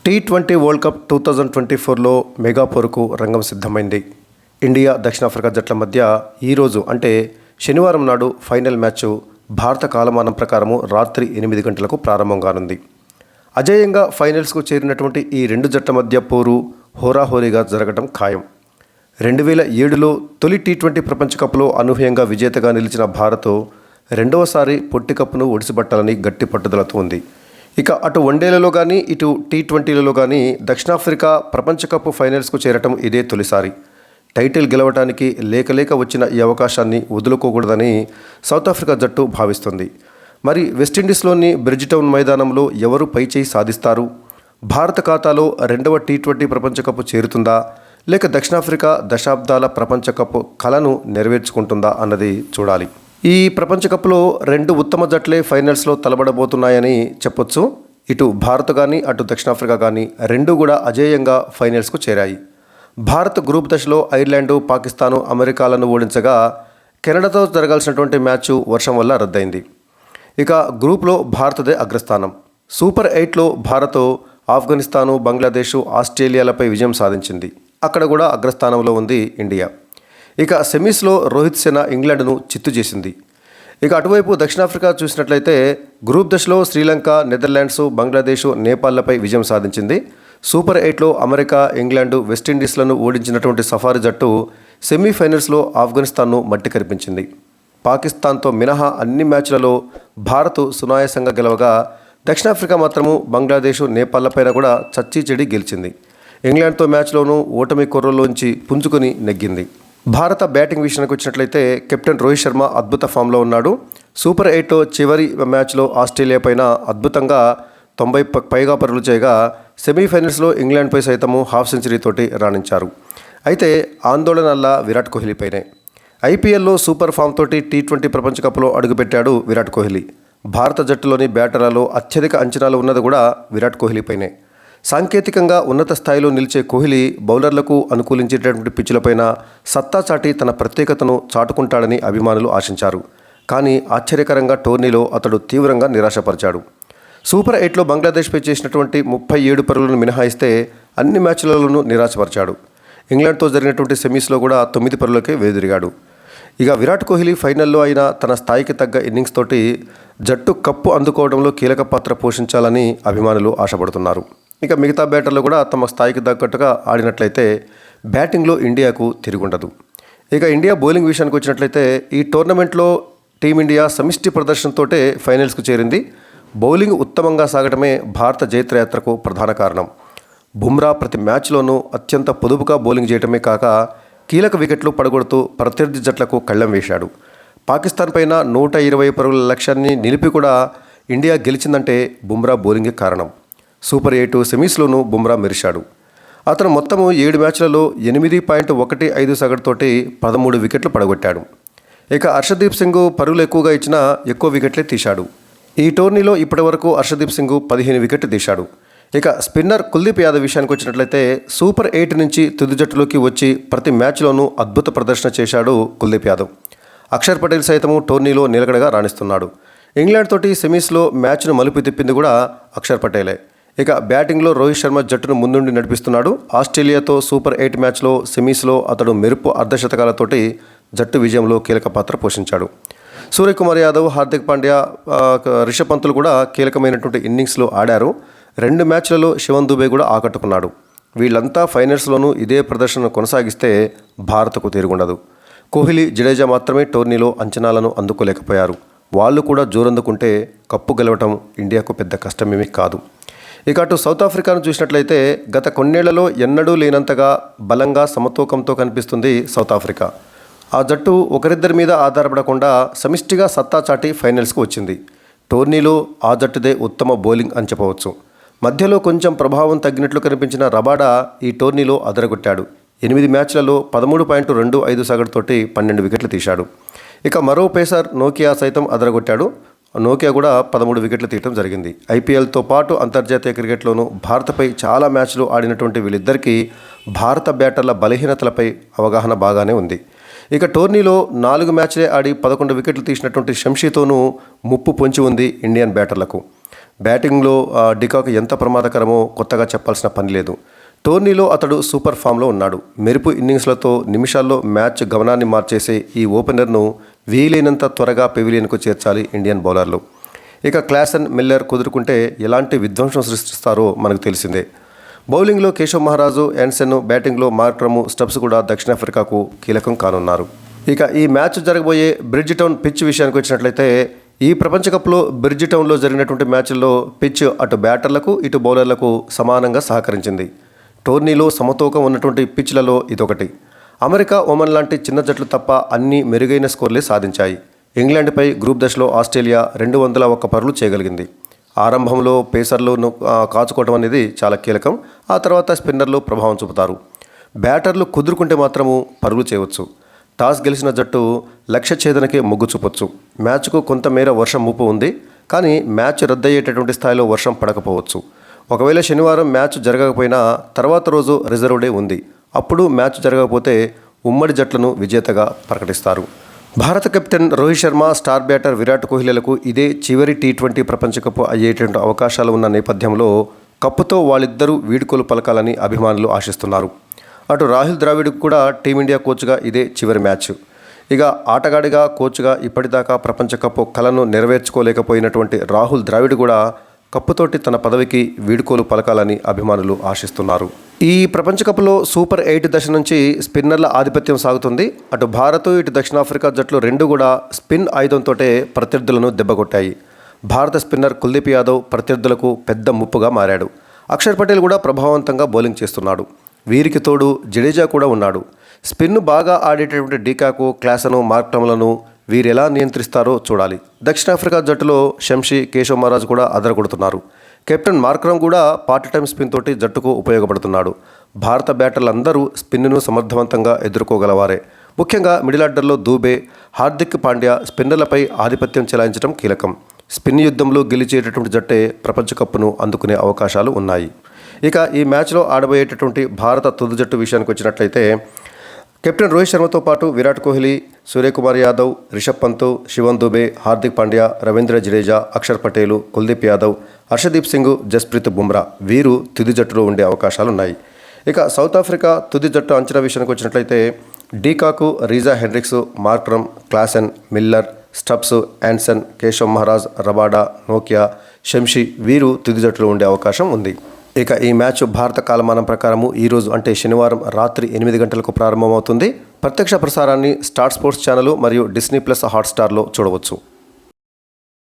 T20 world cup 2024లో mega పోరుకు రంగం సిద్ధమైంది. ఇండియా దక్షిణాఫ్రికా జట్ల మధ్య ఈరోజు అంటే శనివారం నాడు ఫైనల్ మ్యాచ్ భారత కాలమానం ప్రకారము రాత్రి 8 గంటలకు ప్రారంభం కానుంది. అజేయంగా ఫైనల్స్కు చేరినటువంటి ఈ రెండు జట్ల మధ్య పోరు హోరాహోరీగా జరగడం ఖాయం. 2007లో తొలి టీ20 ప్రపంచ కప్లో అనూహ్యంగా విజేతగా నిలిచిన భారత్ రెండవసారి పొట్టి కప్ను ఒడిసిపట్టాలని గట్టి పట్టుదలతో ఉంది. ఇక అటు వన్డేలలో కానీ ఇటు టీ20లలో కానీ దక్షిణాఫ్రికా ప్రపంచ కప్ ఫైనల్స్కు చేరటం ఇదే తొలిసారి. టైటిల్ గెలవటానికి లేక వచ్చిన ఈ అవకాశాన్ని వదులుకోకూడదని సౌత్ ఆఫ్రికా జట్టు భావిస్తుంది. మరి వెస్టిండీస్లోని బ్రిడ్జ్ టౌన్ మైదానంలో ఎవరు పైచేయి సాధిస్తారు? భారత ఖాతాలో రెండవ టీ20 ప్రపంచ కప్ చేరుతుందా, లేక దక్షిణాఫ్రికా దశాబ్దాల ప్రపంచ కప్ కలను నెరవేర్చుకుంటుందా అన్నది చూడాలి. ఈ ప్రపంచ కప్లో రెండు ఉత్తమ జట్లే ఫైనల్స్లో తలబడబోతున్నాయని చెప్పొచ్చు. ఇటు భారత్ కానీ అటు దక్షిణాఫ్రికా కానీ రెండు కూడా అజేయంగా ఫైనల్స్కు చేరాయి. భారత్ గ్రూప్ దశలో ఐర్లాండు, పాకిస్తాను, అమెరికాలను ఓడించగా కెనడాతో జరగాల్సినటువంటి మ్యాచ్ వర్షం వల్ల రద్దయింది. ఇక గ్రూప్లో భారత్దే అగ్రస్థానం. సూపర్ 8లో భారత్ ఆఫ్ఘనిస్తాను, బంగ్లాదేశ్, ఆస్ట్రేలియాలపై విజయం సాధించింది. అక్కడ కూడా అగ్రస్థానంలో ఉంది ఇండియా. ఇక సెమీస్లో రోహిత్ సేన ఇంగ్లాండ్ను చిత్తు చేసింది. ఇక అటువైపు దక్షిణాఫ్రికా చూసినట్లయితే గ్రూప్ దశలో శ్రీలంక, నెదర్లాండ్స్, బంగ్లాదేశ్, నేపాల్లపై విజయం సాధించింది. సూపర్ 8లో అమెరికా, ఇంగ్లాండ్, వెస్టిండీస్లను ఓడించినటువంటి సఫారీ జట్టు సెమీఫైనల్స్లో ఆఫ్ఘనిస్తాన్ను మట్టి కరిపించింది. పాకిస్తాన్తో మినహా అన్ని మ్యాచ్లలో భారత్ సునాయాసంగా గెలవగా దక్షిణాఫ్రికా మాత్రము బంగ్లాదేశ్, నేపాల్లపైన కూడా చచ్చీ చెడి గెలిచింది. ఇంగ్లాండ్తో మ్యాచ్లోనూ ఓటమి కొర్రలోంచి పుంజుకొని నెగ్గింది. భారత బ్యాటింగ్ విషయానికి వచ్చినట్లయితే కెప్టెన్ రోహిత్ శర్మ అద్భుత ఫామ్లో ఉన్నాడు. సూపర్ 8 చివరి మ్యాచ్లో ఆస్ట్రేలియా పైన అద్భుతంగా 90 పైగా పరుగులు చేయగా సెమీఫైనల్స్లో ఇంగ్లాండ్పై సైతము హాఫ్ సెంచరీతోటి రాణించారు. అయితే ఆందోళనల్లా విరాట్ కోహ్లీపైనే. ఐపీఎల్లో సూపర్ ఫామ్ తోటి టీ20 ప్రపంచ కప్లో అడుగుపెట్టాడు విరాట్ కోహ్లీ. భారత జట్టులోని బ్యాటర్లలో అత్యధిక అంచనాలు ఉన్నది కూడా విరాట్ కోహ్లీపైనే. సాంకేతికంగా ఉన్నత స్థాయిలో నిలిచే కోహ్లీ బౌలర్లకు అనుకూలించేటటువంటి పిచ్చులపైన సత్తా చాటి తన ప్రత్యేకతను చాటుకుంటాడని అభిమానులు ఆశించారు. కానీ ఆశ్చర్యకరంగా టోర్నీలో అతడు తీవ్రంగా నిరాశపరిచాడు. సూపర్ 8లో బంగ్లాదేశ్పై చేసినటువంటి 37 పరుగులను మినహాయిస్తే అన్ని మ్యాచ్లలోనూ నిరాశపరిచాడు. ఇంగ్లాండ్తో జరిగినటువంటి సెమీస్లో కూడా 9 పరుగులకే వెనుదిరిగాడు. ఇక విరాట్ కోహ్లీ ఫైనల్లో అయినా తన స్థాయికి తగ్గ ఇన్నింగ్స్ తోటి జట్టు కప్పు అందుకోవడంలో కీలక పాత్ర పోషించాలని అభిమానులు ఆశపడుతున్నారు. ఇక మిగతా బ్యాటర్లు కూడా తమ స్థాయికి తగ్గట్టుగా ఆడినట్లయితే బ్యాటింగ్లో ఇండియాకు తిరుగుండదు. ఇక ఇండియా బౌలింగ్ విషయానికి వచ్చినట్లయితే ఈ టోర్నమెంట్లో టీమిండియా సమిష్టి ప్రదర్శనతోటే ఫైనల్స్కు చేరింది. బౌలింగ్ ఉత్తమంగా సాగడమే భారత జైత్రయాత్రకు ప్రధాన కారణం. బుమ్రా ప్రతి మ్యాచ్లోనూ అత్యంత పొదుపుగా బౌలింగ్ చేయడమే కాక కీలక వికెట్లు పడగొడుతూ ప్రత్యర్థి జట్లకు కళ్ళెం వేశాడు. పాకిస్తాన్ పైన 120 పరుగుల లక్ష్యాన్ని నిలిపి కూడా ఇండియా గెలిచిందంటే బుమ్రా బౌలింగే కారణం. సూపర్ 8 సెమీస్లోనూ బుమ్రా మెరిశాడు. అతను మొత్తము 7 మ్యాచ్లలో 8.15 సగటుతోటి 13 వికెట్లు పడగొట్టాడు. ఇక హర్షదీప్ సింగ్ పరుగులు ఎక్కువగా ఇచ్చినా ఎక్కువ వికెట్లే తీశాడు. ఈ టోర్నీలో ఇప్పటివరకు హర్షదీప్ సింగ్ 15 వికెట్లు తీశాడు. ఇక స్పిన్నర్ కుల్దీప్ యాదవ్ విషయానికి వచ్చినట్లయితే సూపర్ 8 నుంచి తుది జట్టులోకి వచ్చి ప్రతి మ్యాచ్లోనూ అద్భుత ప్రదర్శన చేశాడు కుల్దీప్ యాదవ్. అక్షర్ పటేల్ సైతము టోర్నీలో నిలకడగా రాణిస్తున్నాడు. ఇంగ్లాండ్ తోటి సెమీస్లో మ్యాచ్ను మలుపు తిప్పింది కూడా అక్షర్ పటేలే. ఇక బ్యాటింగ్లో రోహిత్ శర్మ జట్టును ముందుండి నడిపిస్తున్నాడు. ఆస్ట్రేలియాతో సూపర్ 8 మ్యాచ్లో సెమీస్లో అతడు మెరుపు అర్ధశతకాలతోటి జట్టు విజయంలో కీలక పాత్ర పోషించాడు. సూర్యకుమార్ యాదవ్, హార్దిక్ పాండ్యా, రిషబ్ పంతులు కూడా కీలకమైనటువంటి ఇన్నింగ్స్లో ఆడారు. 2 మ్యాచ్లలో శివన్ దుబే కూడా ఆకట్టుకున్నాడు. వీళ్ళంతా ఫైనల్స్లోనూ ఇదే ప్రదర్శన కొనసాగిస్తే భారత్కు తిరుగుండదు. కోహ్లీ, జడేజా మాత్రమే టోర్నీలో అంచనాలను అందుకోలేకపోయారు. వాళ్ళు కూడా జోరందుకుంటే కప్పు గెలవటం ఇండియాకు పెద్ద కష్టమేమీ కాదు. ఇక అటు సౌత్ ఆఫ్రికాను చూసినట్లయితే గత కొన్నేళ్లలో ఎన్నడూ లేనంతగా బలంగా సమతూకంతో కనిపిస్తుంది సౌత్ ఆఫ్రికా. ఆ జట్టు ఒకరిద్దరి మీద ఆధారపడకుండా సమిష్టిగా సత్తా చాటి ఫైనల్స్కు వచ్చింది. టోర్నీలో ఆ జట్టుదే ఉత్తమ బౌలింగ్ అని చెప్పవచ్చు. మధ్యలో కొంచెం ప్రభావం తగ్గినట్లు కనిపించిన రబాడా ఈ టోర్నీలో అదరగొట్టాడు. 8 మ్యాచ్లలో 13.25 సగటుతోటి 12 వికెట్లు తీశాడు. ఇక మరో పేసర్ నోకియా సైతం అదరగొట్టాడు. నోకియా కూడా 13 వికెట్లు తీయడం జరిగింది. ఐపీఎల్తో పాటు అంతర్జాతీయ క్రికెట్లోనూ భారత్పై చాలా మ్యాచ్లు ఆడినటువంటి వీళ్ళిద్దరికీ భారత బ్యాటర్ల బలహీనతలపై అవగాహన బాగానే ఉంది. ఇక టోర్నీలో 4 మ్యాచ్లే ఆడి 11 వికెట్లు తీసినటువంటి షంషీతోనూ ముప్పు పొంచి ఉంది ఇండియన్ బ్యాటర్లకు. బ్యాటింగ్లో డికాక్ ఎంత ప్రమాదకరమో కొత్తగా చెప్పాల్సిన పని లేదు. టోర్నీలో అతడు సూపర్ ఫామ్లో ఉన్నాడు. మెరుపు ఇన్నింగ్స్లతో నిమిషాల్లో మ్యాచ్ గమనాన్ని మార్చేసే ఈ ఓపెనర్ను వీలైనంత త్వరగా పెవిలియన్కు చేర్చాలి ఇండియన్ బౌలర్లు. ఇక క్లాసన్, మిల్లర్ కుదురుకుంటే ఎలాంటి విధ్వంసం సృష్టిస్తారో మనకు తెలిసిందే. బౌలింగ్లో కేశవ్ మహారాజు, యాన్సెన్, బ్యాటింగ్లో మార్క్రమ్, స్టబ్స్ కూడా దక్షిణాఫ్రికాకు కీలకం కానున్నారు. ఇక ఈ మ్యాచ్ జరగబోయే బ్రిడ్జ్ టౌన్ పిచ్ విషయానికి వచ్చినట్లయితే ఈ ప్రపంచ కప్లో బ్రిడ్జ్ టౌన్లో జరిగినటువంటి మ్యాచ్ల్లో పిచ్ అటు బ్యాటర్లకు ఇటు బౌలర్లకు సమానంగా సహకరించింది. టోర్నీలో సమతూకం ఉన్నటువంటి పిచ్లలో ఇదొకటి. అమెరికా, ఒమన్ లాంటి చిన్న జట్లు తప్ప అన్ని మెరుగైన స్కోర్లే సాధించాయి. ఇంగ్లాండ్పై గ్రూప్ దశలో ఆస్ట్రేలియా 201 పరుగులు చేయగలిగింది. ఆరంభంలో పేసర్లు కాచుకోవడం అనేది చాలా కీలకం. ఆ తర్వాత స్పిన్నర్లు ప్రభావం చూపుతారు. బ్యాటర్లు కుదురుకుంటే మాత్రము పరుగులు చేయవచ్చు. టాస్ గెలిచిన జట్టు లక్ష్య ఛేదనకే మొగ్గు చూపొచ్చు. మ్యాచ్కు కొంతమేర వర్షం ముప్పు ఉంది, కానీ మ్యాచ్ రద్దయ్యేటటువంటి స్థాయిలో వర్షం పడకపోవచ్చు. ఒకవేళ శనివారం మ్యాచ్ జరగకపోయినా తర్వాత రోజు రిజర్వ్ డే ఉంది. అప్పుడు మ్యాచ్ జరగకపోతే ఉమ్మడి జట్లను విజేతగా ప్రకటిస్తారు. భారత captain Rohit Sharma, star batter Virat కోహ్లీలకు ఇదే చివరి T20 ప్రపంచ కప్ అయ్యేటువంటి అవకాశాలు ఉన్న నేపథ్యంలో కప్పుతో వాళ్ళిద్దరూ వీడ్కోలు పలకాలని అభిమానులు ఆశిస్తున్నారు. అటు రాహుల్ ద్రావిడ్కు కూడా టీమిండియా కోచ్గా ఇదే చివరి మ్యాచ్. ఇక ఆటగాడిగా, కోచ్గా ఇప్పటిదాకా ప్రపంచ కప్ కలను నెరవేర్చుకోలేకపోయినటువంటి రాహుల్ ద్రావిడ్ కూడా కప్పుతోటి తన పదవికి వీడ్కోలు పలకాలని అభిమానులు ఆశిస్తున్నారు. ఈ ప్రపంచ కప్లో సూపర్ 8 దశ నుంచి స్పిన్నర్ల ఆధిపత్యం సాగుతుంది. అటు భారత్, ఇటు దక్షిణాఫ్రికా జట్లు రెండు కూడా స్పిన్ ఆయుధంతోటే ప్రత్యర్థులను దెబ్బకొట్టాయి. భారత స్పిన్నర్ కుల్దీప్ యాదవ్ ప్రత్యర్థులకు పెద్ద ముప్పుగా మారాడు. అక్షర్ పటేల్ కూడా ప్రభావవంతంగా బౌలింగ్ చేస్తున్నాడు. వీరికి తోడు జడేజా కూడా ఉన్నాడు. స్పిన్ను బాగా ఆడేటటువంటి డికాకు, క్లాసను, మార్క్రమ్లను వీరెలా నియంత్రిస్తారో చూడాలి. దక్షిణాఫ్రికా జట్టులో షంషీ, కేశవ్ మహారాజ్ కూడా అదరగొడుతున్నారు. కెప్టెన్ మార్క్రమ్ కూడా పార్ట్ టైం స్పిన్ తోటి జట్టుకు ఉపయోగపడుతున్నాడు. భారత బ్యాటర్లందరూ స్పిన్ను సమర్థవంతంగా ఎదుర్కోగలవారే. ముఖ్యంగా మిడిల్ ఆర్డర్లో దూబే, హార్దిక్ పాండ్యా స్పిన్నర్లపై ఆధిపత్యం చెలాయించడం కీలకం. స్పిన్ యుద్ధంలో గెలిచేటటువంటి జట్టే ప్రపంచ కప్ను అందుకునే అవకాశాలు ఉన్నాయి. ఇక ఈ మ్యాచ్లో ఆడబోయేటటువంటి భారత తుది జట్టు విషయానికి వచ్చినట్లయితే కెప్టెన్ రోహిత్ శర్మతో పాటు విరాట్ కోహ్లీ, సూర్యకుమార్ యాదవ్, రిషబ్ పంత్, శివన్ దుబే, హార్దిక్ పాండ్యా, రవీంద్ర జడేజా, అక్షర్ పటేల్, కుల్దీప్ యాదవ్, హర్షదీప్ సింగ్, జస్ప్రీత్ బుమ్రా వీరు తుది జట్టులో ఉండే అవకాశాలున్నాయి. ఇక సౌత్ ఆఫ్రికా తుది జట్టు అంచనా విషయానికి వచ్చినట్లయితే de Kock, Reeza Hendricks, Markram, Klaasen, Miller, Stubbs, Jansen, Keshav Maharaj, Rabada, నోకియా, షంషీ వీరు తుది జట్టులో ఉండే అవకాశం ఉంది. ఇక ఈ మ్యాచ్ భారత కాలమానం ప్రకారము ఈరోజు అంటే శనివారం రాత్రి 8 గంటలకు ప్రారంభమవుతుంది. ప్రత్యక్ష ప్రసారాన్ని స్టార్ స్పోర్ట్స్ ఛానల్ మరియు డిస్నీ+ హాట్స్టార్లో చూడవచ్చు.